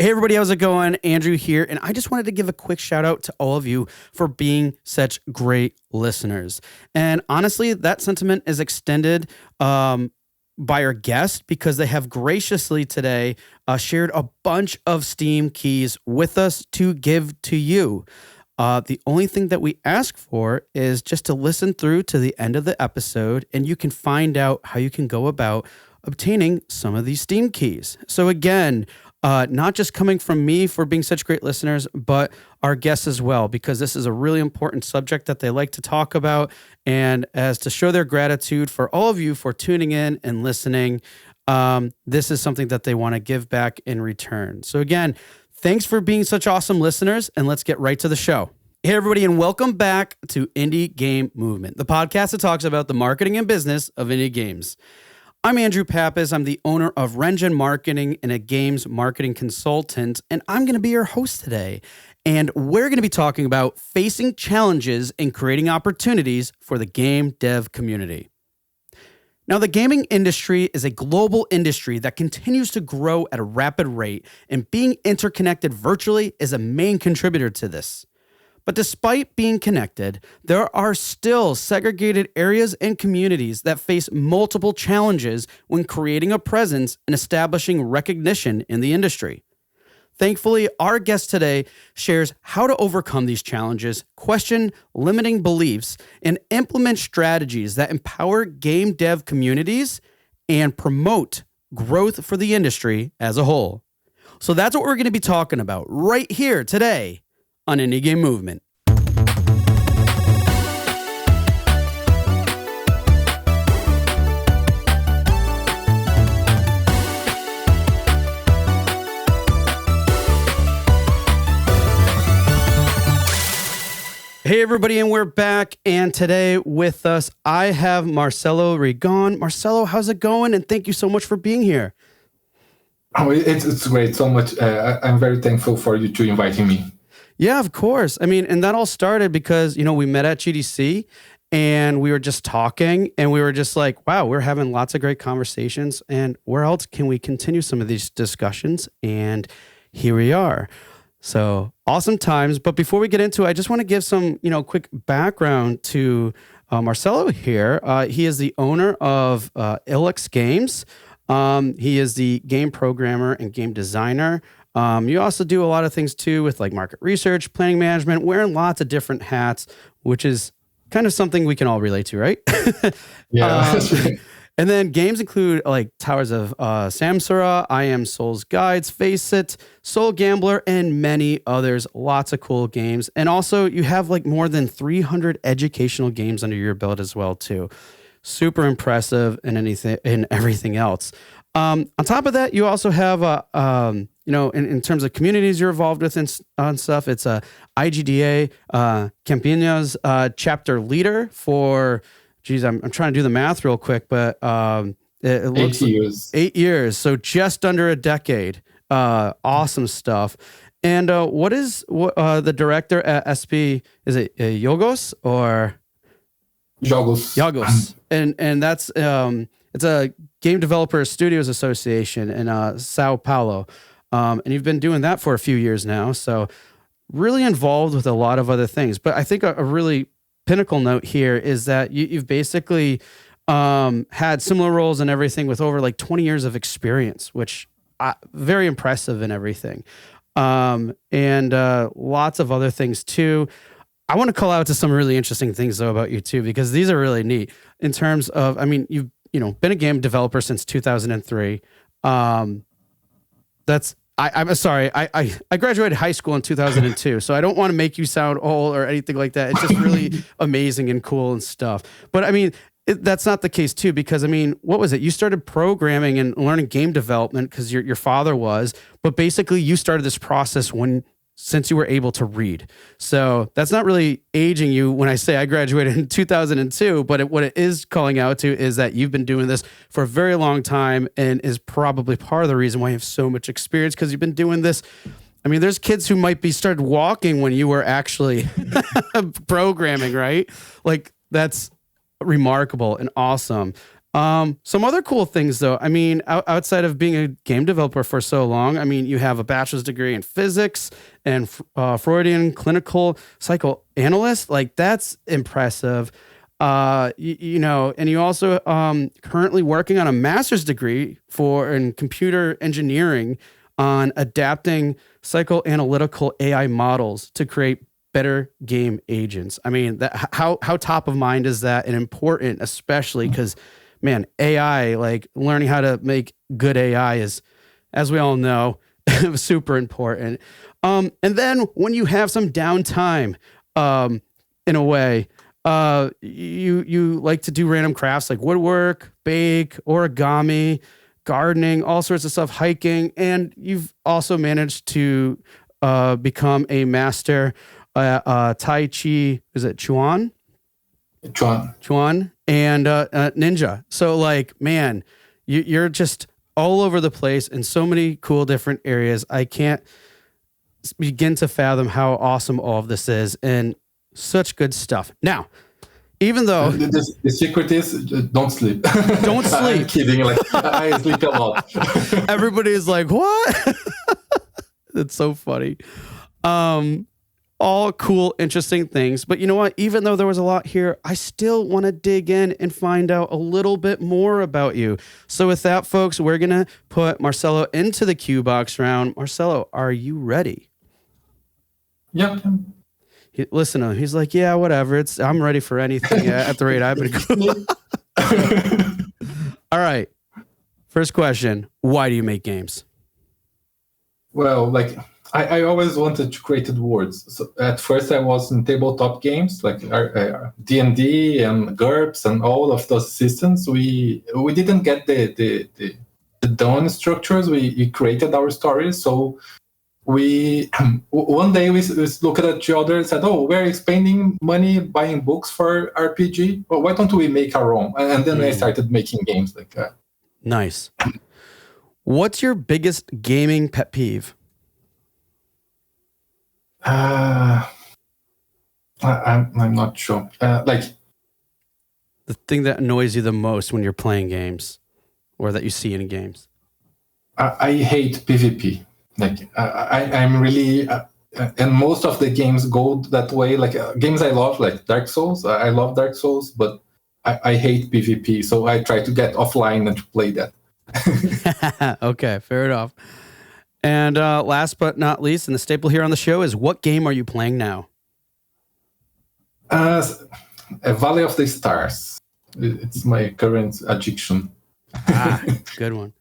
Hey everybody, how's it going? Andrew here, and I just wanted to give a quick shout out to all of you for being such great listeners. And honestly, that sentiment is extended by our guest because they have graciously today shared a bunch of Steam keys with us to give to you. The only thing that we ask for is just to listen through to the end of the episode, and you can find out how you can go about obtaining some of these Steam keys. So again, not just coming from me for being such great listeners, but our guests as well, because this is a really important subject that they like to talk about. And as to show their gratitude for all of you for tuning in and listening, this is something that they want to give back in return. So again, thanks for being such awesome listeners, and let's get right to the show. Hey everybody, and welcome back to Indie Game Movement, the podcast that talks about the marketing and business of indie games. I'm Andrew Pappas. I'm the owner of Rigon Marketing and a games marketing consultant, and I'm going to be your host today. And we're going to be talking about facing challenges and creating opportunities for the game dev community. Now, the gaming industry is a global industry that continues to grow at a rapid rate, and being interconnected virtually is a main contributor to this. But despite being connected, there are still segregated areas and communities that face multiple challenges when creating a presence and establishing recognition in the industry. Thankfully, our guest today shares how to overcome these challenges, question limiting beliefs, and implement strategies that empower game dev communities and promote growth for the industry as a whole. So that's what we're going to be talking about right here today on Indie Game Movement. Hey everybody, and we're back, and today with us I have Marcelo Rigon. Marcelo, how's it going? And thank you so much for being here. Oh, it's great. So much. I'm very thankful for you two inviting me. Yeah, of course. I mean, and that all started because, we met at GDC and we were just talking and we were just like, wow, we're having lots of great conversations, and where else can we continue some of these discussions? And here we are. So awesome times. But before we get into it, I just want to give some, quick background to Marcelo here. He is the owner of Ilix Games. He is the game programmer and game designer. You also do a lot of things too with like market research, planning management, wearing lots of different hats, which is kind of something we can all relate to, right? Yeah. And then games include like Towers of Samsara, I Am Soul's Guides, Face It, Soul Gambler, and many others. Lots of cool games. And also you have like more than 300 educational games under your belt as well too. Super impressive and everything else. On top of that, you also have in terms of communities you're involved with on stuff, it's a IGDA Campinas chapter leader for, I'm trying to do the math real quick, but it looks 8 years. 8 years, so just under a decade. Awesome stuff. And what the director at SP, is it Yogos or? Jogos. And that's it's a Game Developer Studios Association in Sao Paulo. And you've been doing that for a few years now. So really involved with a lot of other things. But I think a really pinnacle note here is that you've basically had similar roles and everything with over like 20 years of experience, which very impressive and everything. And lots of other things too. I want to call out to some really interesting things though about you too, because these are really neat in terms of, you've been a game developer since 2003. I'm sorry. I graduated high school in 2002, so I don't want to make you sound old or anything like that. It's just really amazing and cool and stuff. But that's not the case too, because what was it? You started programming and learning game development because your father was, but basically you started this process since you were able to read. So that's not really aging you when I say I graduated in 2002, but what it is calling out to is that you've been doing this for a very long time and is probably part of the reason why you have so much experience, because you've been doing this. There's kids who might be started walking when you were actually programming, right? Like that's remarkable and awesome. Some other cool things, though. I mean, outside of being a game developer for so long, I mean, you have a bachelor's degree in physics and Freudian clinical psychoanalyst. Like, that's impressive. You know, and you also currently working on a master's degree in computer engineering on adapting psychoanalytical AI models to create better game agents. I mean, how top of mind is that, and important, especially because, man, AI, like learning how to make good AI is, as we all know, super important. And then when you have some downtime, in a way, you like to do random crafts like woodwork, bake, origami, gardening, all sorts of stuff, hiking, and you've also managed to become a master Tai Chi. Is it Chuan? Chuan and Ninja. So like, man, you're just all over the place in so many cool different areas. I can't begin to fathom how awesome all of this is, and such good stuff. Now, even though the secret is don't sleep. Don't sleep. I'm kidding. Like I sleep a lot. Everybody's like, what? It's so funny. All cool, interesting things. But you know what? Even though there was a lot here, I still want to dig in and find out a little bit more about you. So with that, folks, we're going to put Marcelo into the Q box round. Marcelo, are you ready? Yeah. Listen to him. He's like, yeah, whatever. I'm ready for anything at the rate I've been going. All right. First question. Why do you make games? Well, like I always wanted to create words. So at first I was in tabletop games like D&D and GURPS and all of those systems. We didn't get the done structures. We created our stories. So we one day we looked at each other and said, "Oh, we're spending money buying books for RPG. Well, why don't we make our own?" And then I started making games like that. Nice. What's your biggest gaming pet peeve? I'm not sure. Like the thing that annoys you the most when you're playing games, or that you see in games. I hate PvP. Like I'm really, and most of the games go that way. Like games I love, like Dark Souls. I love Dark Souls, but I hate PvP. So I try to get offline and to play that. Okay, fair enough. And last but not least, and the staple here on the show is, what game are you playing now? Valley of the Stars. It's my current addiction. Good one.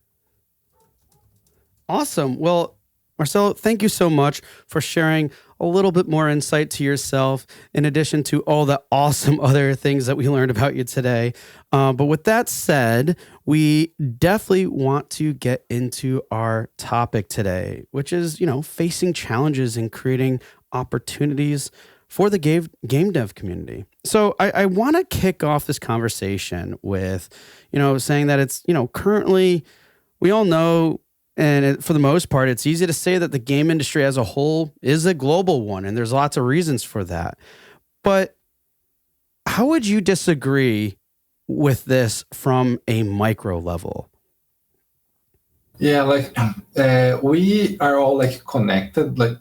Awesome. Well, Marcelo, thank you so much for sharing a little bit more insight to yourself, in addition to all the awesome other things that we learned about you today. But with that said, we definitely want to get into our topic today, which is, facing challenges and creating opportunities for the game dev community. So I want to kick off this conversation with, saying that it's, currently, we all know, and for the most part, it's easy to say that the game industry as a whole is a global one, and there's lots of reasons for that. But how would you disagree with this from a micro level? Yeah, like we are all like connected, like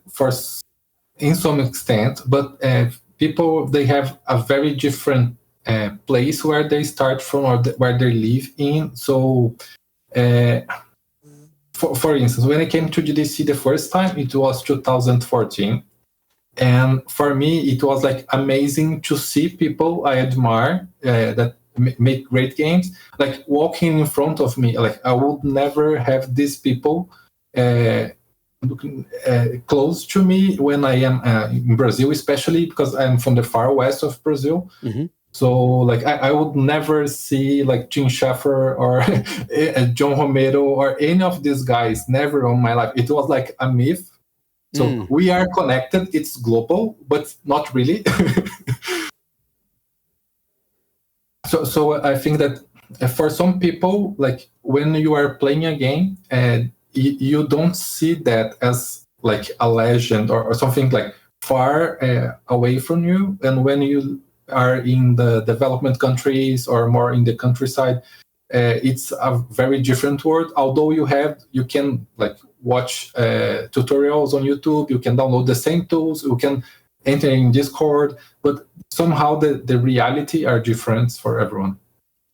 in some extent, but people, they have a very different place where they start from or where they live in. So for instance, when I came to GDC the first time, it was 2014. And for me, it was like amazing to see people I admire that make great games, like walking in front of me. Like I would never have these people looking close to me when I am in Brazil, especially because I'm from the far west of Brazil. Mm-hmm. So like I would never see like Tim Schafer or John Romero or any of these guys, never on my life. It was like a myth. So we are connected. It's global, but not really. So I think that for some people, like when you are playing a game, you don't see that as like a legend or something like far away from you. And when you are in the development countries or more in the countryside, it's a very different world. Although you can like watch tutorials on YouTube, you can download the same tools, you can enter in Discord, but somehow the reality are different for everyone.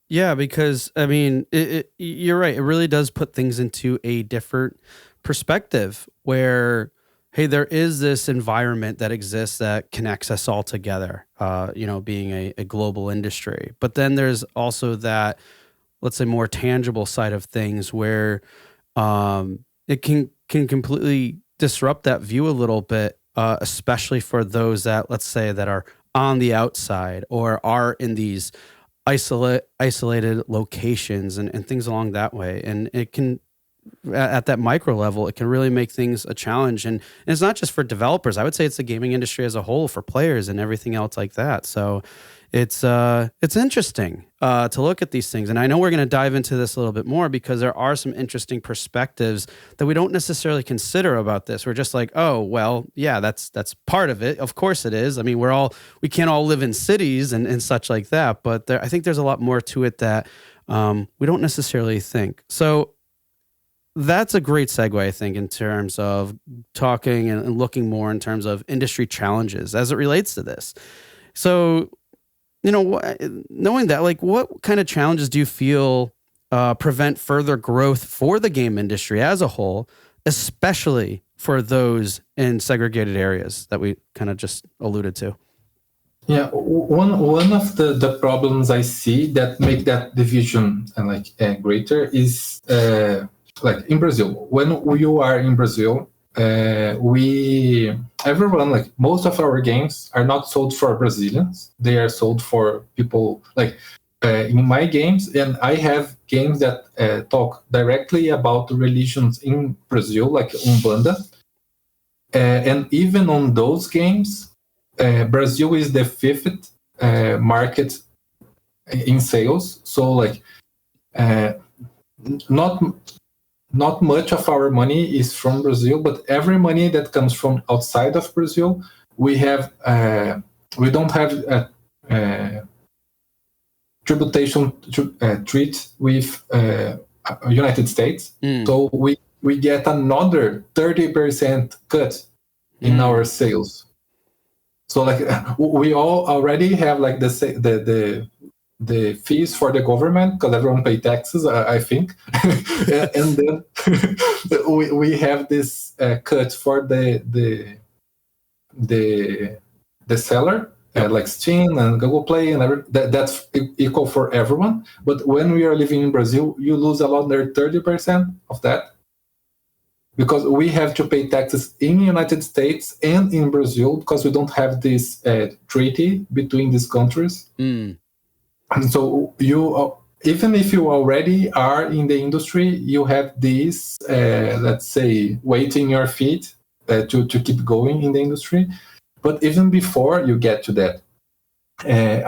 Yeah, because I mean, you're right. It really does put things into a different perspective where, hey, there is this environment that exists that connects us all together, being a global industry. But then there's also that, let's say, more tangible side of things where it can completely disrupt that view a little bit, especially for those that, let's say, that are on the outside or are in these isolated locations and things along that way. And it can, at that micro level, it can really make things a challenge. And it's not just for developers. I would say it's the gaming industry as a whole, for players and everything else like that. So it's interesting to look at these things. And I know we're going to dive into this a little bit more because there are some interesting perspectives that we don't necessarily consider about this. We're just like, oh, well, yeah, that's part of it. Of course it is. I mean, we can't all live in cities and such like that. But I think there's a lot more to it that we don't necessarily think. So that's a great segue, I think, in terms of talking and looking more in terms of industry challenges as it relates to this. So, knowing that, like, what kind of challenges do you feel prevent further growth for the game industry as a whole, especially for those in segregated areas that we kind of just alluded to? Yeah, one of the problems I see that make that division greater is like in Brazil. When you are in Brazil, everyone, like most of our games are not sold for Brazilians. They are sold for people like in my games, and I have games that talk directly about the religions in Brazil, like Umbanda. And even on those games, Brazil is the fifth market in sales. So like not much of our money is from Brazil, but every money that comes from outside of Brazil, we don't have a tributation treat with United States. So we get another 30% cut in our sales. So like we all already have like the fees for the government because everyone pay taxes, I think, and then we have this cut for the seller, like Steam and Google Play, and that's equal for everyone. But when we are living in Brazil, you lose another 30% of that because we have to pay taxes in the United States and in Brazil because we don't have this treaty between these countries. And so even if you already are in the industry, you have this, let's say, weight in your feet to keep going in the industry. But even before you get to that, as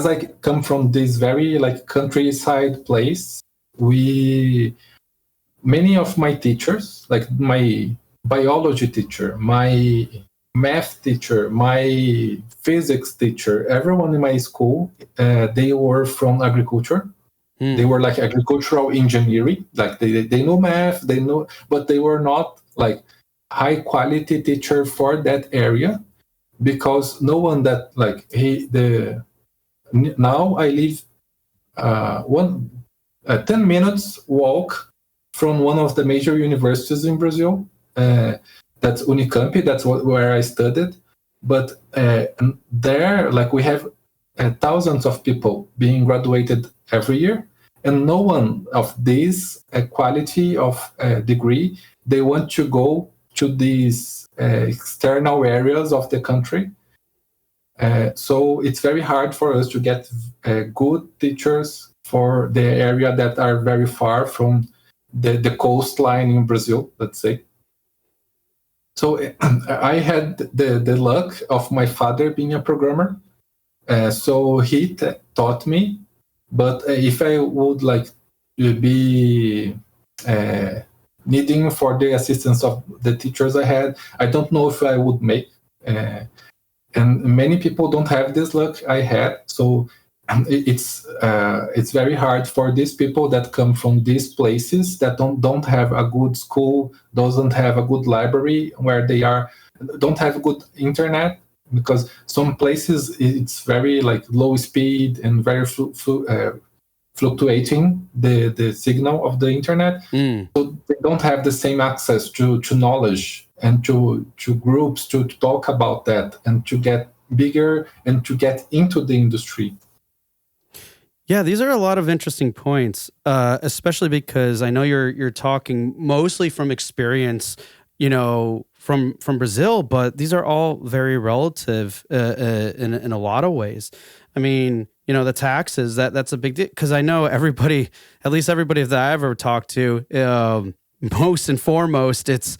I come from this very like countryside place, many of my teachers, like my biology teacher, my math teacher, my physics teacher, everyone in my school, they were from agriculture. They were like agricultural engineering, like they know math, but they were not like high quality teacher for that area because no one that like now I live 10 minutes walk from one of the major universities in Brazil. That's Unicamp. That's where I studied. But there, like we have thousands of people being graduated every year, and no one of these quality of degree, they want to go to these external areas of the country. So it's very hard for us to get good teachers for the area that are very far from the coastline in Brazil, let's say. So I had the luck of my father being a programmer. So he taught me. But if I would like to be needing for the assistance of the teachers I had, I don't know if I would make. And many people don't have this luck I had. So it's very hard for these people that come from these places that don't have a good school, doesn't have a good library, where they are don't have good internet, because some places it's very like low speed and very fluctuating the signal of the internet. So they don't have the same access to knowledge and to groups to talk about that and to get bigger and to get into the industry. Yeah, these are a lot of interesting points, especially because I know you're talking mostly from experience, from Brazil, but these are all very relative in a lot of ways. I mean, the taxes, that's a big deal, because I know everybody, at least everybody that I ever talked to, most and foremost, it's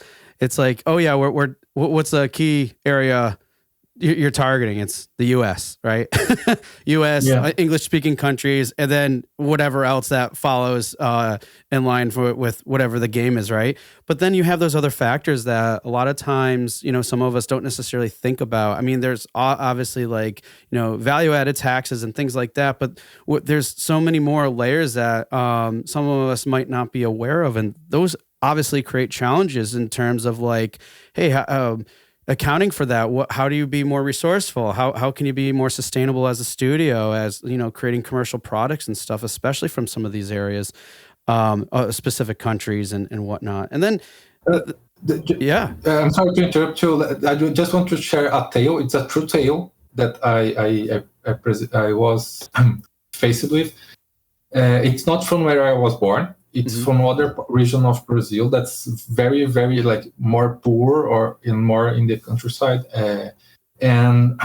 like, oh yeah, what's the key area you're targeting? It's the U.S., right? U.S. Yeah. English-speaking countries, and then whatever else that follows in line with whatever the game is, right? But then you have those other factors that a lot of times, some of us don't necessarily think about. I mean, there's obviously like, value-added taxes and things like that, but there's so many more layers that some of us might not be aware of, and those obviously create challenges in terms of like, hey, accounting for that. How do you be more resourceful? How can you be more sustainable as a studio, as creating commercial products and stuff, especially from some of these areas, specific countries and whatnot. And then, I'm sorry to interrupt you. I just want to share a tale. It's a true tale that I was faced with. It's not from where I was born. It's from other region of Brazil that's very, very like more poor or more in the countryside. And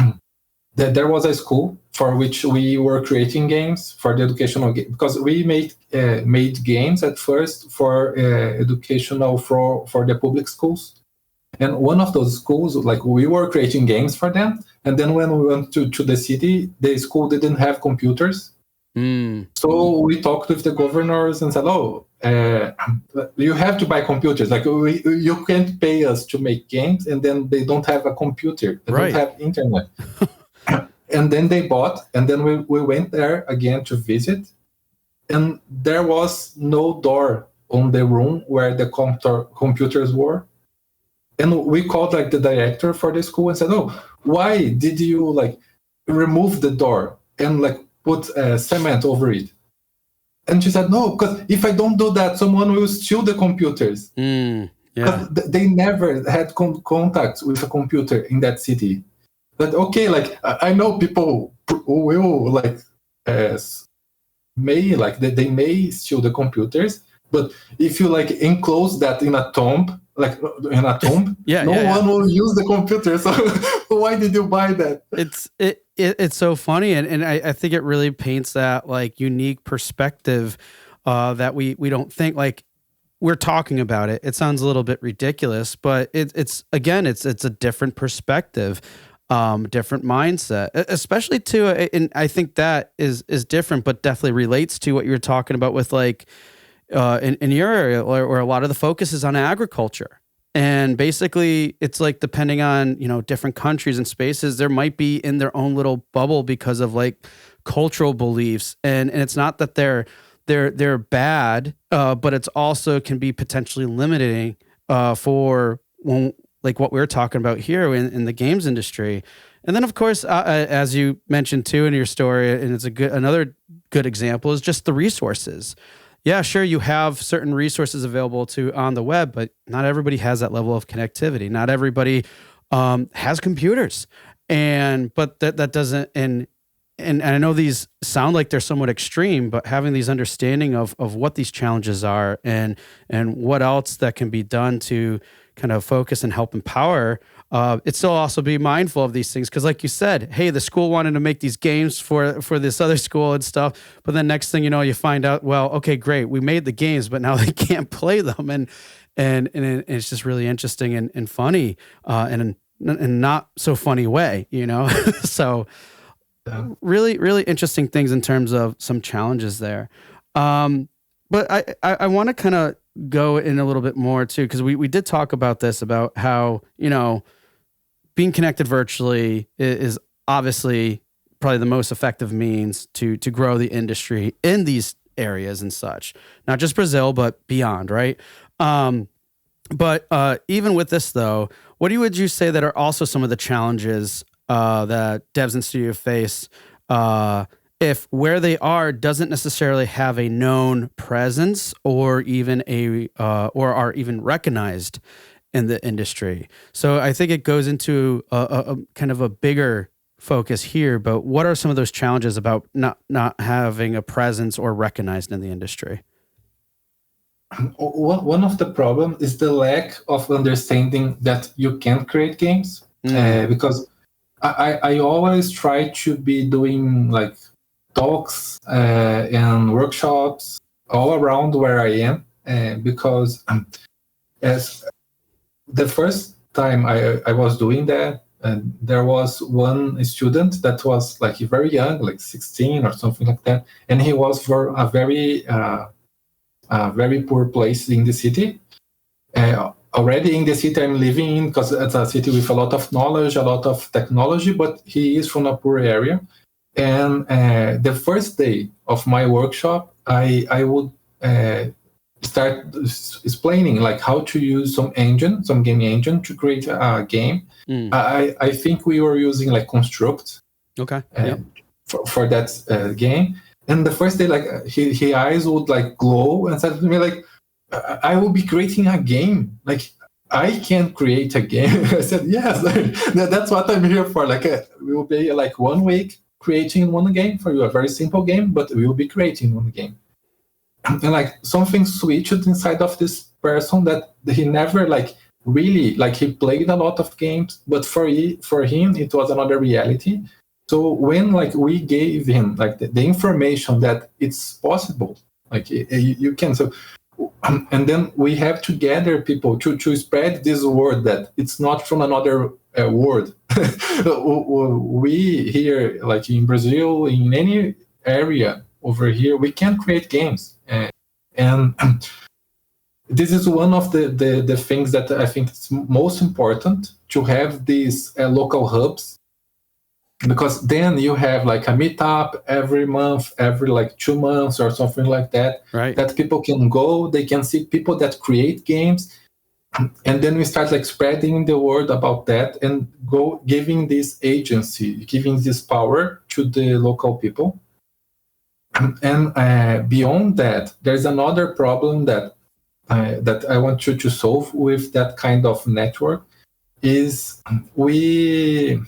there was a school for which we were creating games for the educational game, because we made games at first for educational for the public schools. And one of those schools, like we were creating games for them. And then when we went to the city, the school didn't have computers. So we talked with the governors and said, "Oh, you have to buy computers. Like you can't pay us to make games, and then they don't have a computer, they don't have internet." And then they bought, and then we went there again to visit, and there was no door on the room where the computers were. And we called like the director for the school and said, "Oh, why did you like remove the door and like put cement over it?" And she said, "No, because if I don't do that, someone will steal the computers." They never had contact with a computer in that city. But okay, like I know people who will like they may steal the computers, but if you like enclose that in a tomb, no one will use the computer. So why did you buy that? It's so funny, and I think it really paints that like unique perspective that we don't think, like we're talking about it. It sounds a little bit ridiculous, but it's a different perspective, different mindset, especially too. And I think that is different, but definitely relates to what you're talking about with like in your area, where a lot of the focus is on agriculture. And basically, it's like depending on, different countries and spaces, there might be in their own little bubble because of like cultural beliefs. And it's not that they're bad, but it's also can be potentially limiting for like what we're talking about here in the games industry. And then, of course, as you mentioned too in your story, and it's another good example is just the resources. Yeah, sure, you have certain resources available on the web, but not everybody has that level of connectivity. Not everybody has computers, but that doesn't. And I know these sound like they're somewhat extreme, but having these understanding of what these challenges are and what else that can be done to kind of focus and help empower. It's still also be mindful of these things, because like you said, hey, the school wanted to make these games for this other school and stuff, but then next thing you know, you find out, well, okay, great, we made the games, but now they can't play them, and it's just really interesting and funny, and not so funny way, so really, really interesting things in terms of some challenges there. But I want to kind of go in a little bit more too, because we did talk about this, about how, being connected virtually is obviously probably the most effective means to grow the industry in these areas and such. Not just Brazil, but beyond, right? But even with this, though, what would you say that are also some of the challenges that devs and studio face if where they are doesn't necessarily have a known presence or even or are even recognized in the industry? So I think it goes into a kind of a bigger focus here. But what are some of those challenges about not having a presence or recognized in the industry? One of the problems is the lack of understanding that you can create games, because I always try to be doing like talks and workshops all around where I am, because as the first time I was doing that, there was one student that was like very young, like 16 or something like that, and he was for a very poor place in the city. Already in the city I'm living in, because it's a city with a lot of knowledge, a lot of technology, but he is from a poor area. And the first day of my workshop, I would start explaining like how to use some game engine to create a game. I think we were using like Construct for that game. And the first day, like his eyes would like glow and said to me like, I will be creating a game. Like I can create a game. I said, yes, that's what I'm here for. Like we will be like 1 week creating one game for you, a very simple game, but we will be creating one game. And like something switched inside of this person that he never like really, like he played a lot of games, but for him it was another reality. So when like we gave him like the information that it's possible, like you can, so and then we have to gather people to spread this word that it's not from another word. We here, like in Brazil, in any area over here, we can create games, and this is one of the things that I think is most important, to have these local hubs, because then you have like a meetup every month, every like 2 months or something like that, right? That people can go, they can see people that create games, and then we start like spreading the word about that and go giving this agency, giving this power to the local people. And beyond that, there's another problem that I want you to solve with that kind of network, is we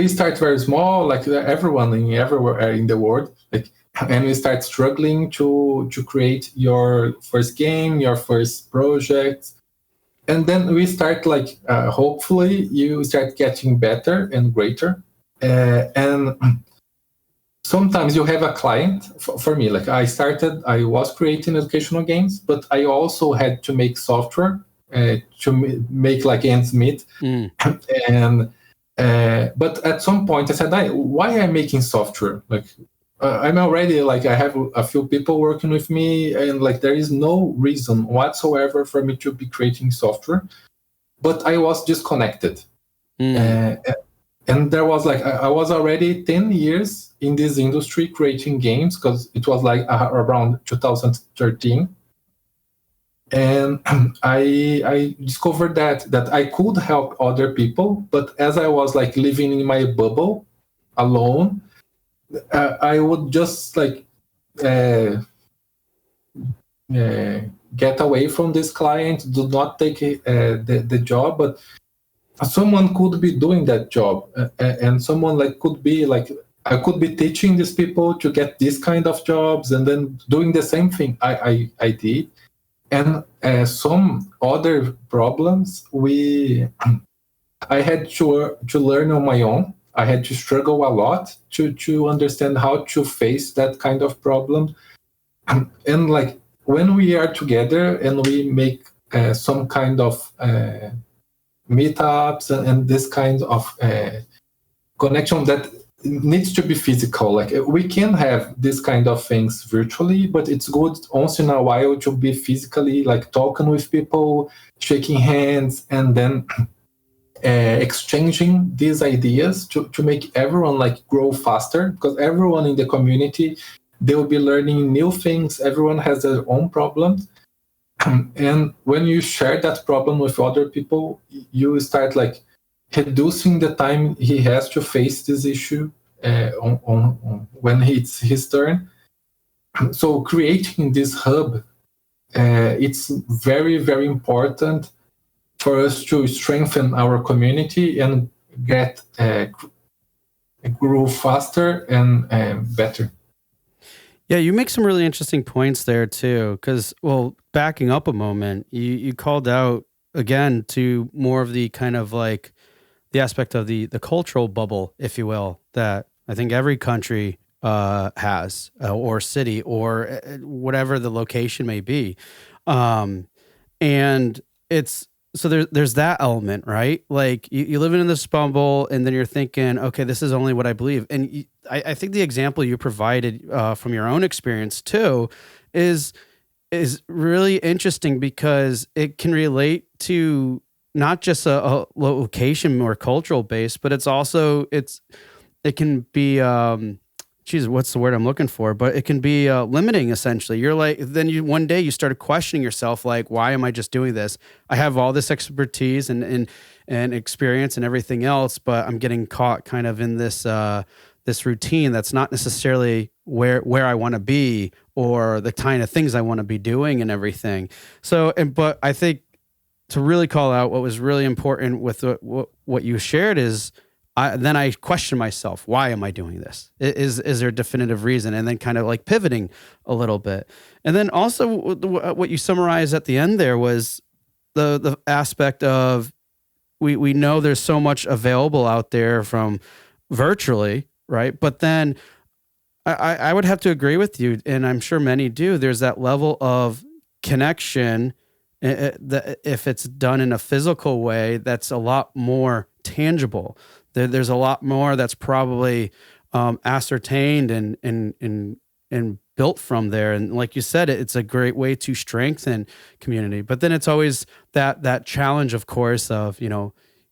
start very small, like everyone everywhere in the world, like, and we start struggling to create your first game, your first project, and then we start like hopefully you start getting better and greater, and sometimes you have a client. For me, like I was creating educational games, but I also had to make software to make like ends meet, and but at some point I said, why am I making software? Like I'm already like, I have a few people working with me, and like there is no reason whatsoever for me to be creating software. But I was disconnected. And there was like, I was already 10 years in this industry creating games, because it was like around 2013. And I discovered that I could help other people, but as I was like living in my bubble alone, I would just like get away from this client, do not take the job, but someone could be doing that job, and someone like could be like, I could be teaching these people to get this kind of jobs, and then doing the same thing I did. And some other problems I had to learn on my own. I had to struggle a lot to understand how to face that kind of problem. And like when we are together and we make some kind of meetups and this kind of connection that needs to be physical. Like we can have this kind of things virtually, but it's good once in a while to be physically like talking with people, shaking hands, and then exchanging these ideas to make everyone like grow faster, because everyone in the community, they will be learning new things. Everyone has their own problems. And when you share that problem with other people, you start like reducing the time he has to face this issue on when it's his turn. So creating this hub, it's very, very important for us to strengthen our community and get grow faster and better. Yeah, you make some really interesting points there too. Because, well, backing up a moment, you called out again to more of the kind of like the aspect of the cultural bubble, if you will, that I think every country has, or city, or whatever the location may be. And it's so there's that element, right? Like you live in this bubble, and then you're thinking, okay, this is only what I believe. And I think the example you provided from your own experience too is really interesting, because it can relate to not just a location or cultural base, but it's also it can be what's the word I'm looking for? But it can be limiting, essentially. You're like, then one day you started questioning yourself, like, why am I just doing this? I have all this expertise and experience and everything else, but I'm getting caught kind of in this this routine that's not necessarily where I want to be, or the kind of things I want to be doing and everything. So, but I think to really call out what was really important with what you shared is, then I question myself, why am I doing this? Is there a definitive reason? And then kind of like pivoting a little bit. And then also what you summarized at the end there was the aspect of we know there's so much available out there from virtually, right? But then I would have to agree with you, and I'm sure many do, there's that level of connection if it's done in a physical way that's a lot more tangible. There's a lot more that's probably ascertained and built from there. And like you said, it's a great way to strengthen community. But then it's always that challenge, of course, of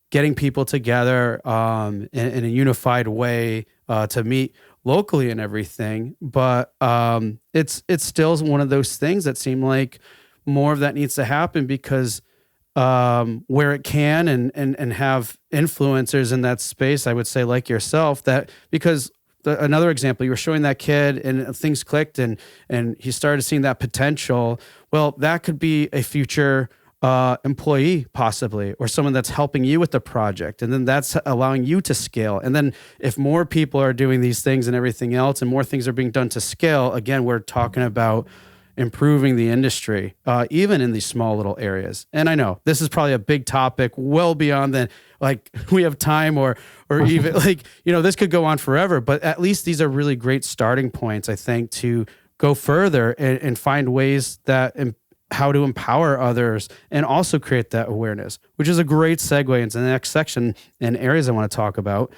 getting people together in a unified way to meet locally and everything. But it's still one of those things that seem like more of that needs to happen, because where it can and have influencers in that space, I would say, like yourself, that because another example, you were showing that kid and things clicked and he started seeing that potential. Well, that could be a future employee possibly, or someone that's helping you with the project. And then that's allowing you to scale. And then if more people are doing these things and everything else, and more things are being done to scale, again, we're talking about improving the industry, even in these small little areas. And I know this is probably a big topic, well beyond the, like, we have time or even like, this could go on forever, but at least these are really great starting points, I think, to go further and find ways that how to empower others and also create that awareness, which is a great segue into the next section and areas I want to talk about.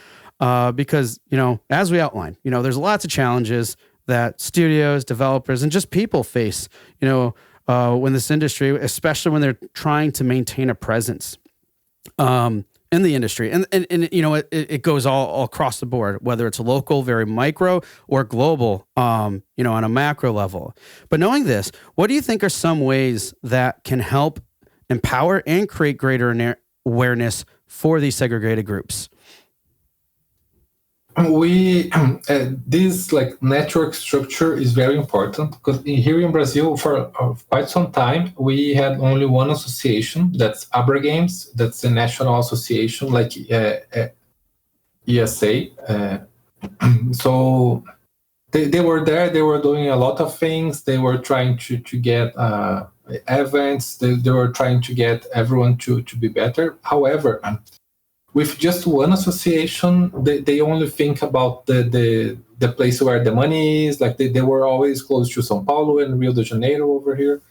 Because, as we outlined, there's lots of challenges that studios, developers, and just people face, when this industry, especially when they're trying to maintain a presence in the industry. And it goes all across the board, whether it's local, very micro, or global, on a macro level. But knowing this, what do you think are some ways that can help empower and create greater awareness for these segregated groups? We this like network structure is very important, because here in Brazil for quite some time we had only one association, that's Abra Games, that's the national association, like ESA. So they were there, they were doing a lot of things, they were trying to get events, they were trying to get everyone to be better. However, with just one association, they only think about the place where the money is. Like they were always close to São Paulo and Rio de Janeiro over here.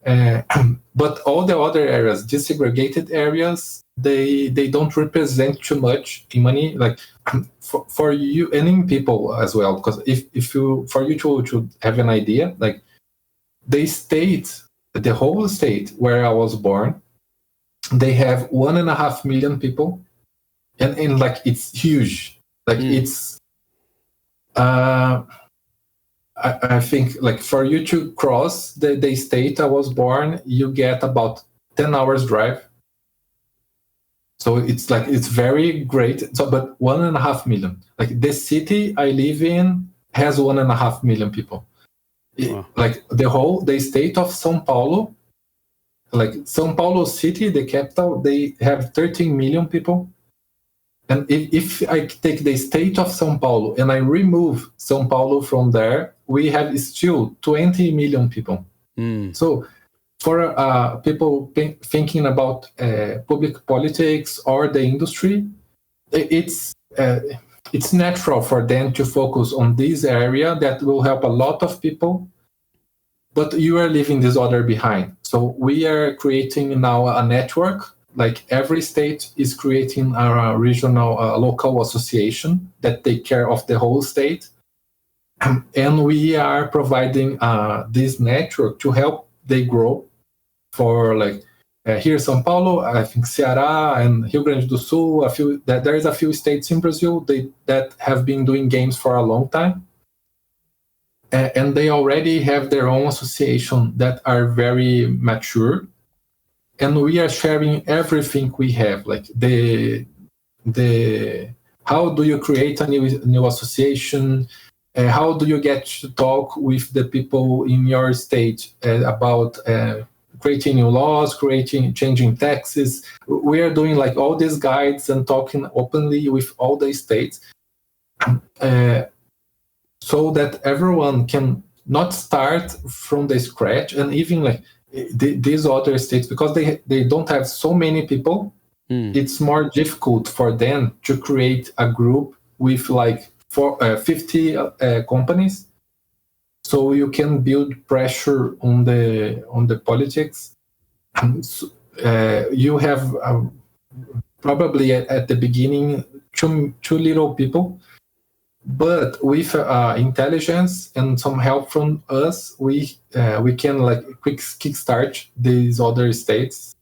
But all the other areas, desegregated areas, they don't represent too much in money. Like for you and in people as well. Because if you for you to have an idea, like the whole state where I was born, they have 1.5 million people, and like it's huge. Like it's I think like for you to cross the state I was born, you get about 10 hours drive. So it's like it's very great. So but 1.5 million. Like the city I live in has 1.5 million people. Wow. Like the state of São Paulo, like São Paulo city, the capital, they have 13 million people. And if I take the state of São Paulo and I remove São Paulo from there, we have still 20 million people. So for people thinking about public politics or the industry, it's natural for them to focus on this area that will help a lot of people, but you are leaving this other behind. So we are creating now a network. Like every state is creating a regional local association that take care of the whole state, and we are providing this network to help they grow. For like here São Paulo, I think Ceará and Rio Grande do Sul, there is a few states in Brazil that have been doing games for a long time, and they already have their own association that are very mature. And we are sharing everything we have, like the how do you create a new association, how do you get to talk with the people in your state about creating new laws, changing taxes. We are doing like all these guides and talking openly with all the states, so that everyone can not start from the scratch. And even like these other states, because they don't have so many people, it's more difficult for them to create a group with like 50 companies. So you can build pressure on the politics. You have probably at the beginning too little people, but with intelligence and some help from us, we can like kickstart these other states.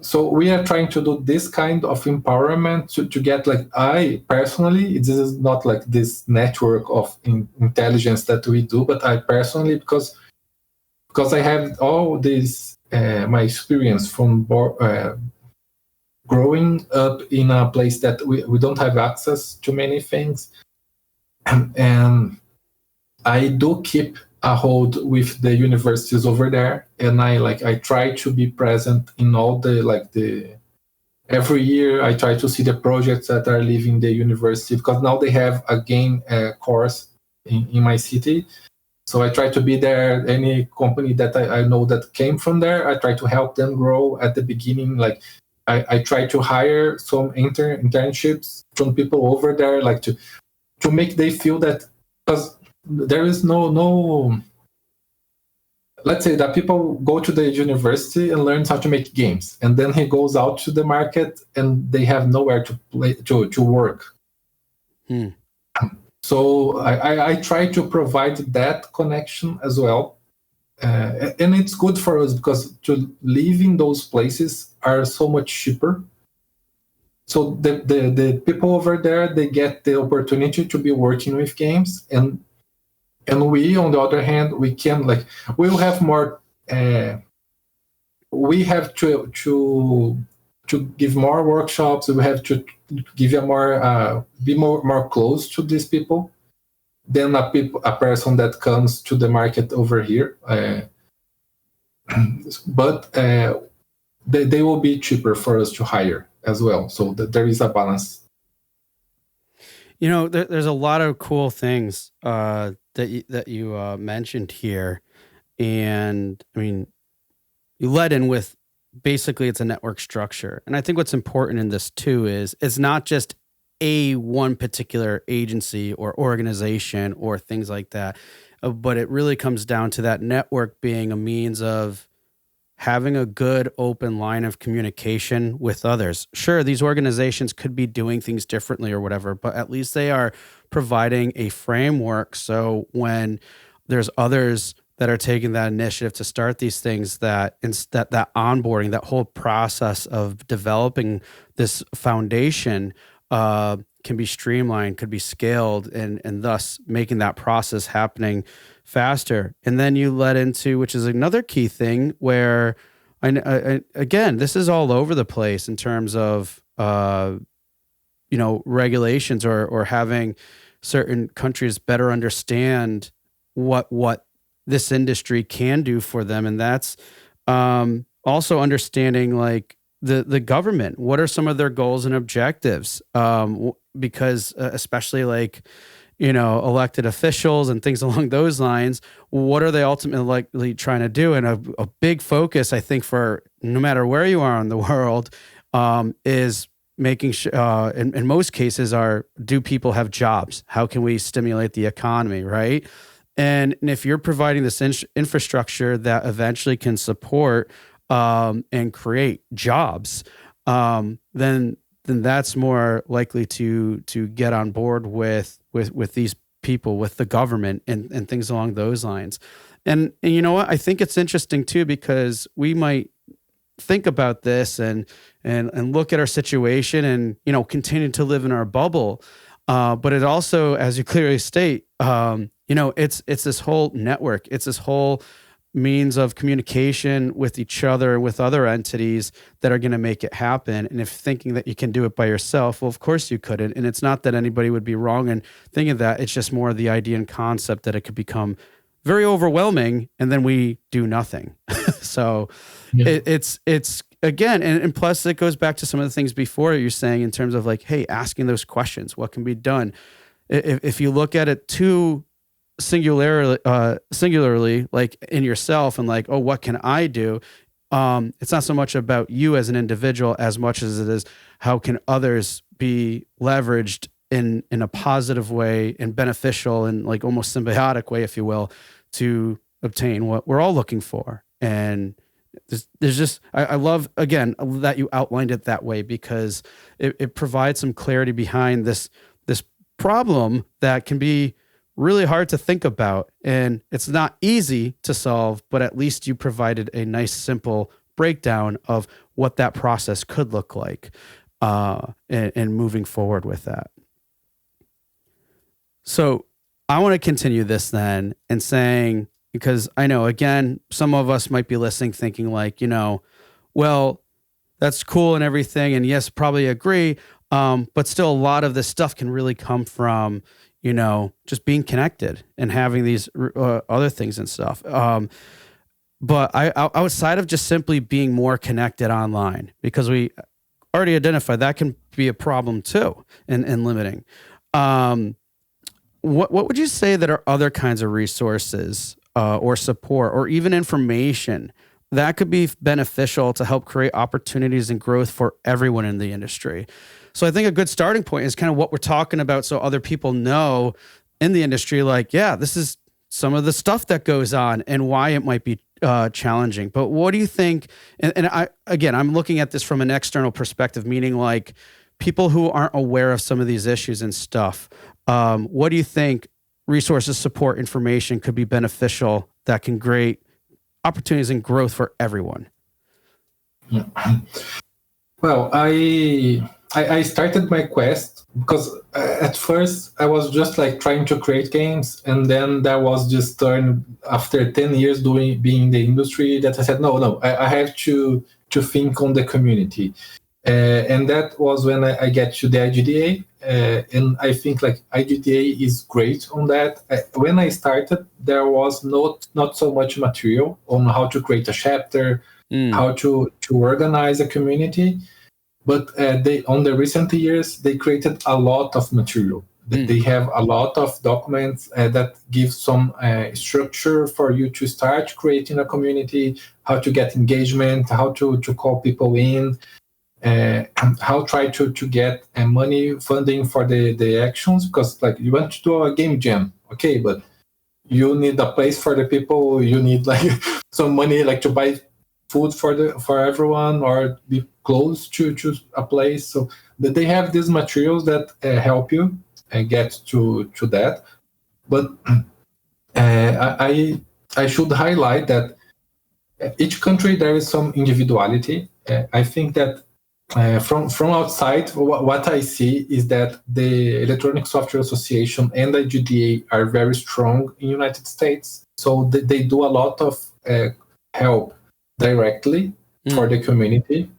So we are trying to do this kind of empowerment to get like, I personally, this is not like this network of intelligence that we do, but I personally, because I have all this my experience from growing up in a place that we don't have access to many things, and I do keep a hold with the universities over there, and I try to be present in all every year. I try to see the projects that are leaving the university, because now they have a game course in my city. So I try to be there. Any company that I know that came from there, I try to help them grow at the beginning. Like I try to hire some internships from people over there, like to make they feel that, because there is no let's say that people go to the university and learn how to make games, and then he goes out to the market and they have nowhere to play to work. So I try to provide that connection as well. And it's good for us because to live in those places are so much cheaper. So the people over there, they get the opportunity to be working with games, and we, on the other hand, we can we'll have more. We have to give more workshops. We have to give a more be more close to these people than a person that comes to the market over here. But they will be cheaper for us to hire as well. So there is a balance. You know, there's a lot of cool things that you mentioned here, and I mean, you led in with basically it's a network structure, and I think what's important in this too is it's not just one particular agency or organization or things like that, but it really comes down to that network being a means of having a good open line of communication with others. Sure, these organizations could be doing things differently or whatever, but at least they are providing a framework. So when there's others that are taking that initiative to start these things, that onboarding, that whole process of developing this foundation can be streamlined, could be scaled, and thus making that process happening faster. And then you led into, which is another key thing, where again, this is all over the place in terms of regulations or having certain countries better understand what this industry can do for them. And that's also understanding like the government, what are some of their goals and objectives? Because especially like, elected officials and things along those lines, what are they ultimately likely trying to do? And a big focus, I think, for no matter where you are in the world, is making sure, in most cases, do people have jobs? How can we stimulate the economy, right? And if you're providing this infrastructure that eventually can support and create jobs, then that's more likely to get on board with these people, with the government, and things along those lines. And you know what? I think it's interesting too, because we might think about this and look at our situation and continue to live in our bubble, but it also, as you clearly state, it's this whole network. It's this whole means of communication with each other and with other entities that are going to make it happen. And if thinking that you can do it by yourself, well, of course you couldn't. And it's not that anybody would be wrong in thinking that. It's just more the idea and concept that it could become very overwhelming, and then we do nothing. So yeah. It's again, and plus it goes back to some of the things before you're saying in terms of like, hey, asking those questions, what can be done? If you look at it too singularly, like in yourself, and like, oh, what can I do? It's not so much about you as an individual as much as it is how can others be leveraged in a positive way and beneficial and like almost symbiotic way, if you will, to obtain what we're all looking for. And there's just, I love, again, that you outlined it that way, because it provides some clarity behind this problem that can be really hard to think about. And it's not easy to solve, but at least you provided a nice, simple breakdown of what that process could look like, and moving forward with that. So I want to continue this then and saying, because I know, again, some of us might be listening thinking like, well, that's cool and everything. And yes, probably agree. But still a lot of this stuff can really come from, just being connected and having these other things and stuff. But I outside of just simply being more connected online, because we already identified that can be a problem too, and limiting. What would you say that are other kinds of resources or support or even information that could be beneficial to help create opportunities and growth for everyone in the industry? So I think a good starting point is kind of what we're talking about, so other people know in the industry, like, yeah, this is some of the stuff that goes on and why it might be challenging. But what do you think? And I'm looking at this from an external perspective, meaning like people who aren't aware of some of these issues and stuff. What do you think resources, support, information could be beneficial that can create opportunities and growth for everyone? Well, I started my quest because at first I was just like trying to create games, and then that was just turn after 10 years being in the industry that I said, no, I have to think on the community. And that was when I get to the IGDA, and I think like IGDA is great on that. When I started, there was not so much material on how to create a chapter, how to organize a community. But on the recent years, they created a lot of material. They have a lot of documents that give some structure for you to start creating a community, how to get engagement, how to call people in, how try to get money funding for the actions. Because like you want to do a game jam, okay, but you need a place for the people. You need like some money, like to buy food for everyone or be close to a place. So that they have these materials that help you get to that. But I I should highlight that each country there is some individuality. I think that from outside, what I see is that the Electronic Software Association and the GDA are very strong in United States. So they do a lot of help directly for the community.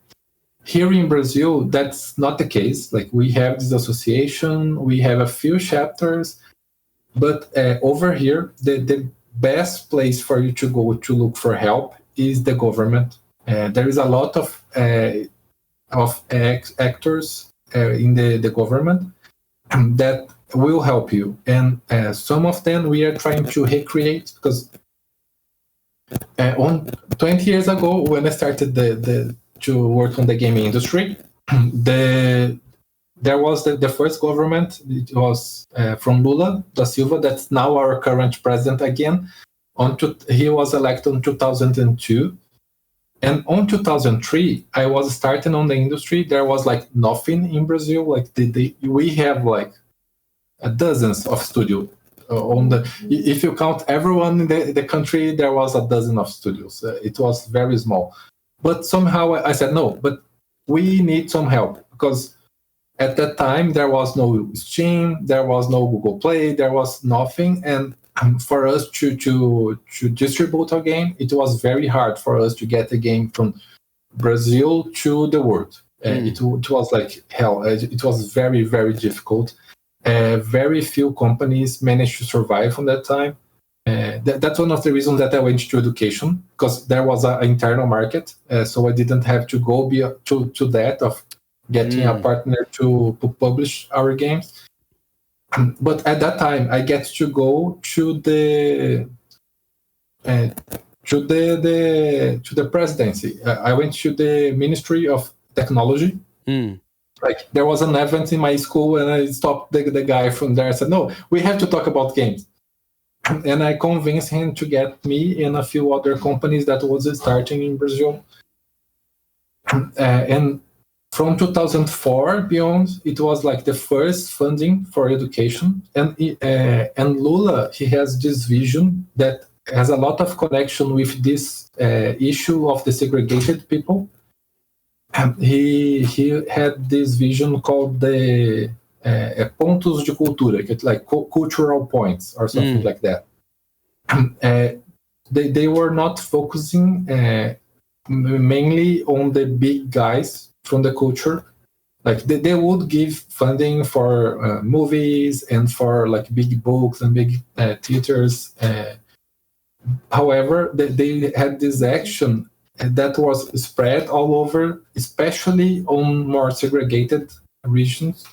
Here in Brazil, that's not the case. Like, we have this association, we have a few chapters, but over here, the best place for you to go to look for help is the government. There is a lot of actors in the government that will help you, and some of them we are trying to recreate, because on 20 years ago, when I started to work on the gaming industry, there was the first government. It was from Lula da Silva, that's now our current president again. He was elected in 2002. And on 2003, I was starting on the industry. There was like nothing in Brazil. Like we have like dozens of studios. If you count everyone in the country, there was a dozen of studios. It was very small. But somehow I said, no, but we need some help, because at that time there was no Steam, there was no Google Play, there was nothing. And for us to distribute a game, it was very hard for us to get a game from Brazil to the world. It was like hell. It was very, very difficult. Very few companies managed to survive from that time. That's one of the reasons that I went to education, because there was an internal market. So I didn't have to go to that of getting a partner to publish our games. But at that time, I get to go to the presidency. I went to the Ministry of Technology. Like, there was an event in my school, and I stopped the guy from there. I said, no, we have to talk about games. And I convinced him to get me and a few other companies that was starting in Brazil. And from 2004 beyond, it was like the first funding for education. And Lula, he has this vision that has a lot of connection with this issue of the segregated people. And he had this vision called the pontos de cultura, like cultural points or something like that. They were not focusing mainly on the big guys from the culture. Like, they would give funding for movies and for like big books and big theaters. However, they had this action that was spread all over, especially on more segregated regions,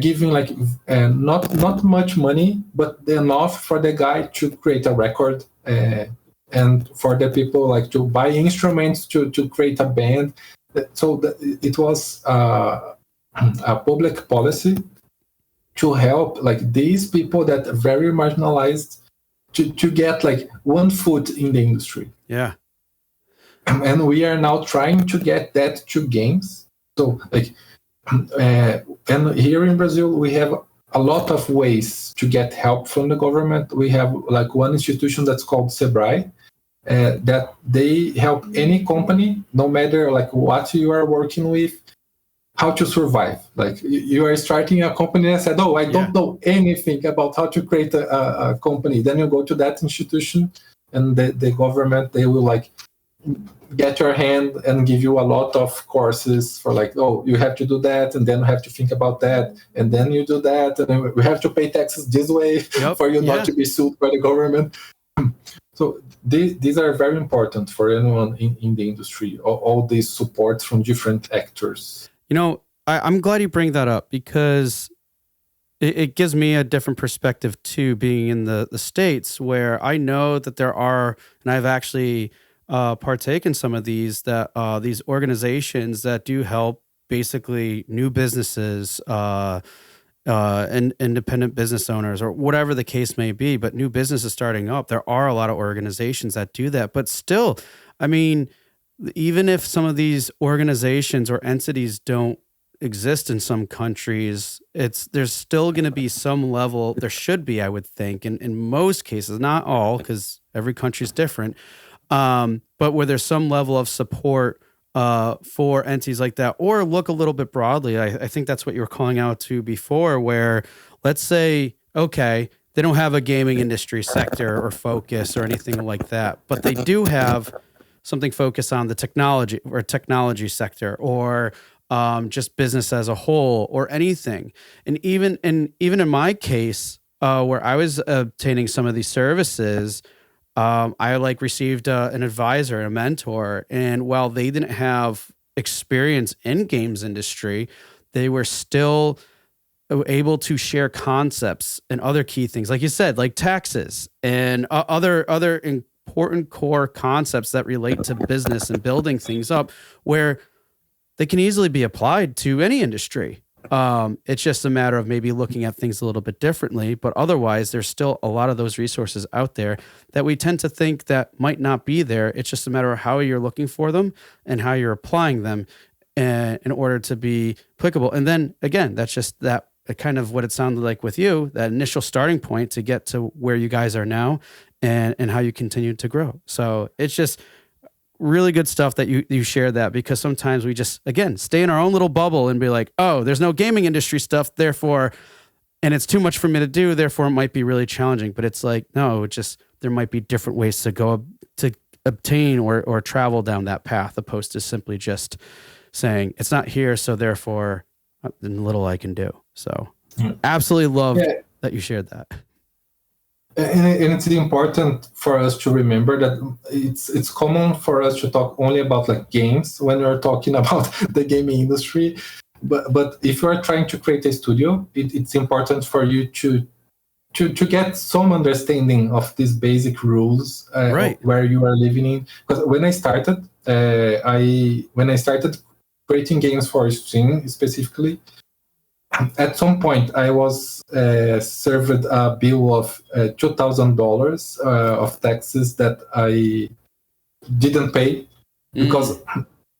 giving like not much money, but enough for the guy to create a record, and for the people like to buy instruments to create a band. So it was a public policy to help like these people that are very marginalized to get like one foot in the industry. Yeah. And we are now trying to get that to games. So like, and here in Brazil, we have a lot of ways to get help from the government. We have like one institution that's called Sebrae, that they help any company, no matter like what you are working with, how to survive. Like, you are starting a company and said, oh, I don't know anything about how to create a company. Then you go to that institution, and the government, they will like get your hand and give you a lot of courses for like, oh, you have to do that, and then you have to think about that, and then you do that, and then we have to pay taxes this way for you not to be sued by the government. So these are very important for anyone in the industry, all this support from different actors. You know, I'm glad you bring that up, because it gives me a different perspective too, being in the States, where I know that there are, and I've actually partake in some of these organizations that do help basically new businesses and independent business owners, or whatever the case may be, but new businesses starting up. There are a lot of organizations that do that, but still, I mean, even if some of these organizations or entities don't exist in some countries, there's still going to be some level. There should be, I would think, in most cases, not all, because every country is different. But where there's some level of support for entities like that, or look a little bit broadly. I think that's what you were calling out to before, where let's say, okay, they don't have a gaming industry sector or focus or anything like that, but they do have something focused on the technology sector, or just business as a whole, or anything. And even in my case, where I was obtaining some of these services, I received an advisor, a mentor, and while they didn't have experience in games industry, they were still able to share concepts and other key things, like you said, like taxes and other important core concepts that relate to business and building things up, where they can easily be applied to any industry. It's just a matter of maybe looking at things a little bit differently, but otherwise there's still a lot of those resources out there that we tend to think that might not be there. It's just a matter of how you're looking for them and how you're applying them in order to be applicable. And then again, that's just that kind of what it sounded like with you, that initial starting point to get to where you guys are now, and how you continue to grow. So it's just really good stuff that you shared that, because sometimes we just, again, stay in our own little bubble and be like, oh, there's no gaming industry stuff, therefore, and it's too much for me to do, therefore it might be really challenging. But it's like, no, there might be different ways to go to obtain or travel down that path, opposed to simply just saying it's not here, so therefore little I can do. So absolutely love that you shared that. And it's important for us to remember that it's common for us to talk only about like games when we're talking about the gaming industry. But if you are trying to create a studio, it's important for you to get some understanding of these basic rules where you are living in. Because when I started creating games for Steam specifically, at some point I was served a bill of $2,000 of taxes that I didn't pay, because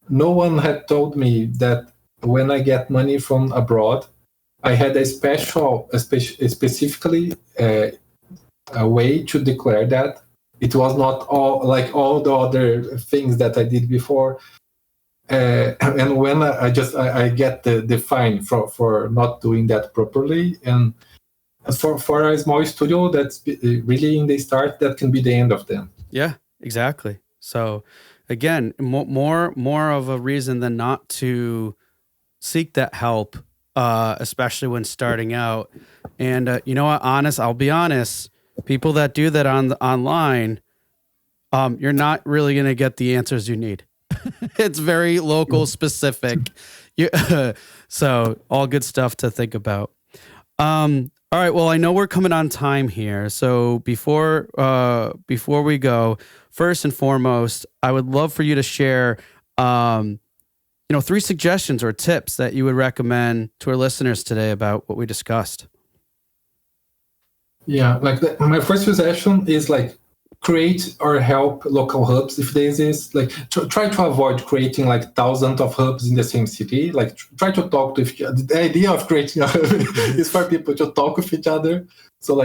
no one had told me that when I get money from abroad, I had specifically a way to declare that. It was not all the other things that I did before. And when I get the fine for not doing that properly, and for a small studio that's really in the start, that can be the end of them. Yeah, exactly. So again, more of a reason than not to seek that help, especially when starting out. And you know what? I'll be honest. People that do that online, you're not really going to get the answers you need. It's very local specific. So all good stuff to think about. All right. Well, I know we're coming on time here. So before we go, first and foremost, I would love for you to share, 3 suggestions or tips that you would recommend to our listeners today about what we discussed. Yeah. My first suggestion is create or help local hubs if there is. Try to avoid creating thousands of hubs in the same city. Try to talk to each other. The idea of creating a hub is for people to talk with each other. So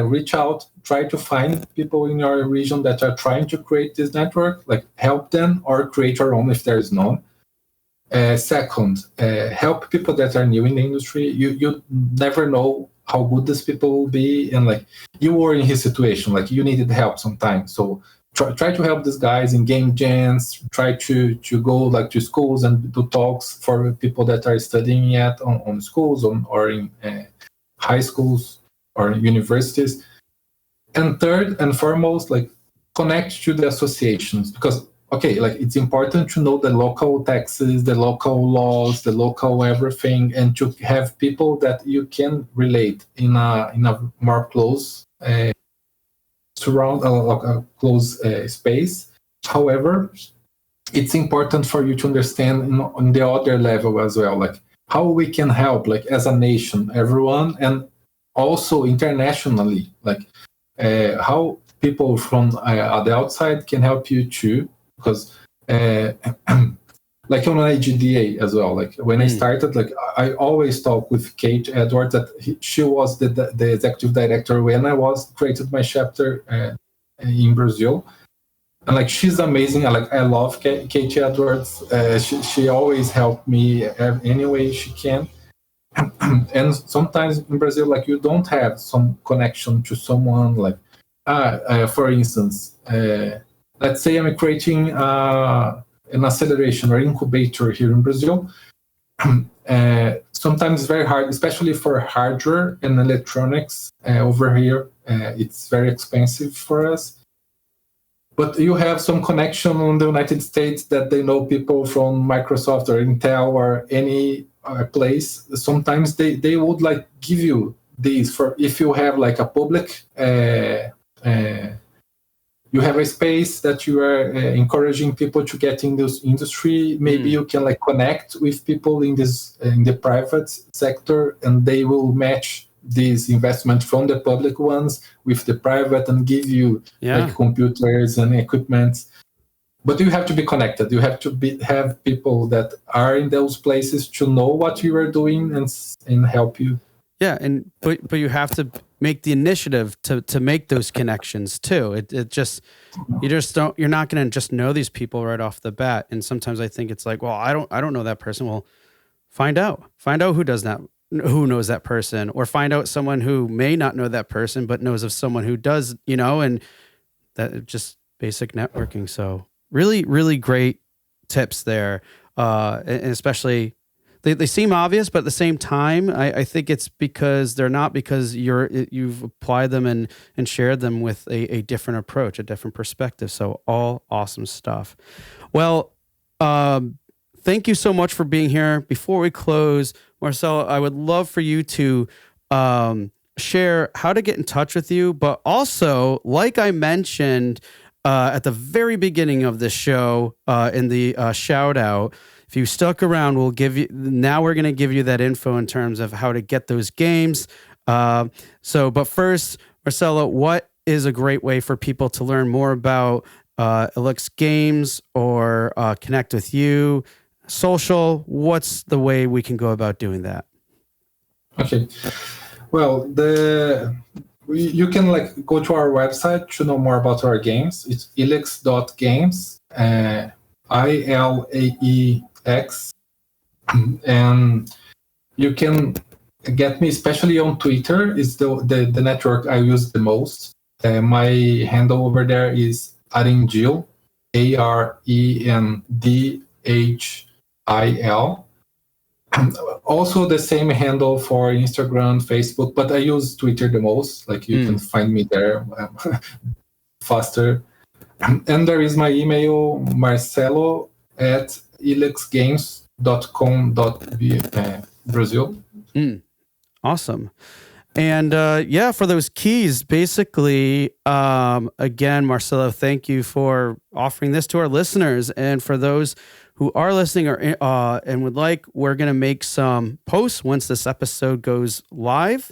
reach out, try to find people in your region that are trying to create this network, help them, or create your own if there is none. Second, help people that are new in the industry. You never know how good these people will be, and you were in his situation, you needed help sometimes. So try to help these guys in game jams. Try to go to schools and do talks for people that are studying yet on schools or in high schools or universities. And third and foremost, connect to the associations, because it's important to know the local taxes, the local laws, the local everything, and to have people that you can relate in a more close close space. However, it's important for you to understand on the other level as well, how we can help, as a nation, everyone, and also internationally, how people from the outside can help you too. Because like on IGDA as well. Like when I started, like I always talk with Kate Edwards. She was the executive director when I was created my chapter in Brazil, and like she's amazing. I love Kate Edwards. She always helped me any way she can. And sometimes in Brazil, like you don't have some connection to someone. Like, for instance, let's say I'm creating an acceleration or incubator here in Brazil. Sometimes it's very hard, especially for hardware and electronics over here. It's very expensive for us. But you have some connection in the United States that they know people from Microsoft or Intel or any place. Sometimes they would like give you these for if you have like a public you have a space that you are encouraging people to get in this industry. Maybe you can like connect with people in the private sector, and they will match this investment from the public ones with the private and give you like computers and equipment. But you have to be connected. You have to have people that are in those places to know what you are doing and help you. Yeah, but you have to make the initiative to make those connections too. You're not going to just know these people right off the bat. And sometimes I think it's like, well, I don't know that person. Well, find out who knows that person, or find out someone who may not know that person but knows of someone who does, and that just basic networking. So really, really great tips there, and especially. They seem obvious, but at the same time, I think it's because they're not, because you've applied them and shared them with a different approach, a different perspective. So all awesome stuff. Well, thank you so much for being here. Before we close, Marcelo, I would love for you to share how to get in touch with you, but also, like I mentioned at the very beginning of the show in the shout out, if you stuck around, we're going to give you that info in terms of how to get those games. But first, Marcelo, what is a great way for people to learn more about Elix Games or connect with you? Social, what's the way we can go about doing that? Okay. Well, you can like go to our website to know more about our games. It's ilix.games, ILAEX, and you can get me, especially on Twitter. Is the network I use the most. My handle over there is Arendhil, ARENDHIL. Also the same handle for Instagram, Facebook, but I use Twitter the most. Like you can find me there faster. And there is my email, marcelo@ilixgames.com.brazil. Awesome. And for those keys, basically, again, Marcelo, thank you for offering this to our listeners. And for those who are listening and would like, we're going to make some posts once this episode goes live.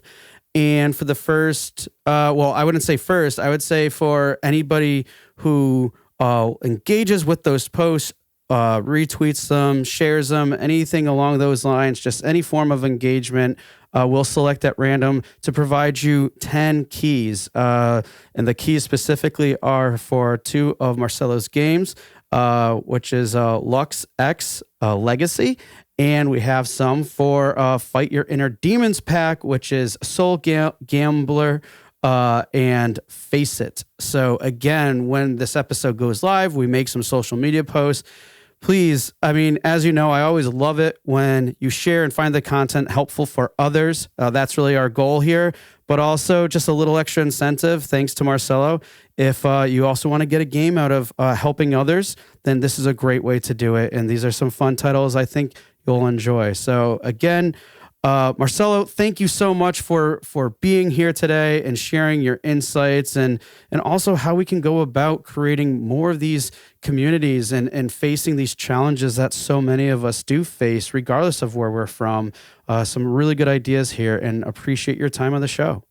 And for the first, I wouldn't say first, I would say for anybody who engages with those posts, retweets them, shares them, anything along those lines, just any form of engagement, we'll select at random to provide you 10 keys. And the keys specifically are for 2 of Marcelo's games, which is Lux X Legacy. And we have some for Fight Your Inner Demons pack, which is Soul Gambler and Face It. So again, when this episode goes live, we make some social media posts. Please, as you know, I always love it when you share and find the content helpful for others. That's really our goal here. But also just a little extra incentive, thanks to Marcelo. If you also want to get a game out of helping others, then this is a great way to do it. And these are some fun titles I think you'll enjoy. So again, Marcelo, thank you so much for being here today and sharing your insights and also how we can go about creating more of these communities and facing these challenges that so many of us do face, regardless of where we're from. Some really good ideas here, and appreciate your time on the show.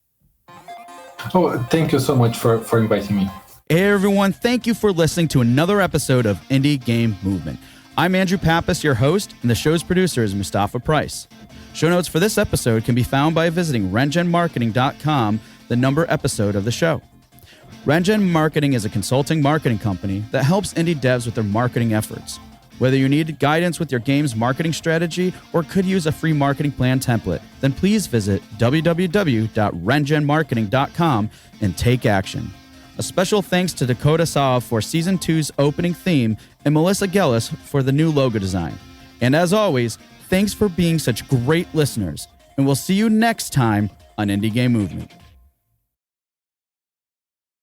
Oh, thank you so much for inviting me. Hey everyone, thank you for listening to another episode of Indie Game Movement. I'm Andrew Pappas, your host, and the show's producer is Mustafa Price. Show notes for this episode can be found by visiting rengenmarketing.com, the number episode of the show. Rengen Marketing is a consulting marketing company that helps indie devs with their marketing efforts. Whether you need guidance with your game's marketing strategy or could use a free marketing plan template, then please visit www.rengenmarketing.com and take action. A special thanks to Dakota Saw for Season 2's opening theme and Melissa Gellis for the new logo design. And as always, thanks for being such great listeners, and we'll see you next time on Indie Game Movement.